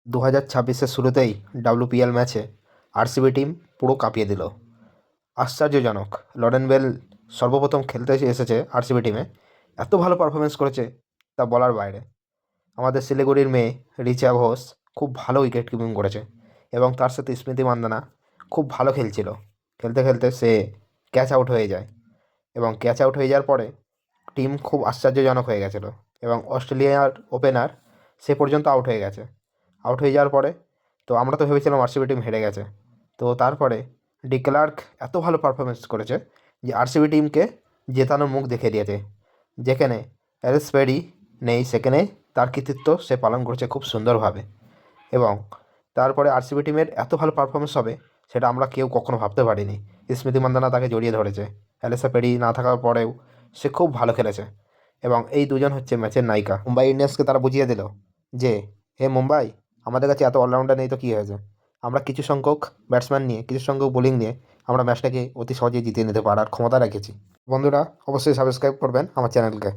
2026-এর শুরুতেই ডাব্লিউপিএল ম্যাচে RCB team পুরো কাঁপিয়ে দিল। আশ্চর্যজনক, লরেন বেল সর্বপ্রথম খেলতে এসেছে আরসিবি টিমে, এত ভালো পারফরমেন্স করেছে তা বলার বাইরে। আমাদের শিলিগুড়ির মেয়ে রিচা ঘোষ খুব ভালো উইকেট কিপিং করেছে এবং তার সাথে স্মৃতি মান্দানা খুব ভালো খেলছিল। খেলতে খেলতে সে ক্যাচ আউট হয়ে যায় এবং ক্যাচ আউট হয়ে যাওয়ার পরে টিম খুব আশ্চর্যজনক হয়ে গেছিলো এবং অস্ট্রেলিয়ার ওপেনার সে পর্যন্ত আউট হয়ে গেছে। আউট হয়ে যাওয়ার পরে তো আমরা তো ভেবেছিলাম আরসিবি টিম হেরে গেছে। তো তারপরে ডি ক্লার্ক এত ভালো পারফরমেন্স করেছে যে আরসিবি টিমকে জেতানোর মুখ দেখিয়ে দিয়েছে। যেখানে এলিস পেরি নেই, সেখানে তার কৃতিত্ব সে পালন করছে খুব সুন্দরভাবে। এবং তারপরে আরসিবি টিমের এত ভালো পারফরমেন্স হবে সেটা আমরা কেউ কখনো ভাবতে পারিনি। স্মৃতি মান্দানা তাকে জড়িয়ে ধরেছে, অ্যালিসা পেরি না থাকার পরেও সে খুব ভালো খেলেছে এবং এই দুজন হচ্ছে ম্যাচের নায়িকা। মুম্বাই ইন্ডিয়ান্সকে তারা বুঝিয়ে দিল যে হে মুম্বাই, আমাদের কাছে এত অলরাউন্ডার নেই তো কী হয়েছে, আমরা কিছু সংখ্যক ব্যাটসম্যান নিয়ে, কিছু সংখ্যক বোলিং নিয়ে আমরা ম্যাচটাকে অতি সহজেই জিতিয়ে নিতে পারার ক্ষমতা রেখেছি। বন্ধুরা, অবশ্যই সাবস্ক্রাইব করবেন আমার চ্যানেলকে।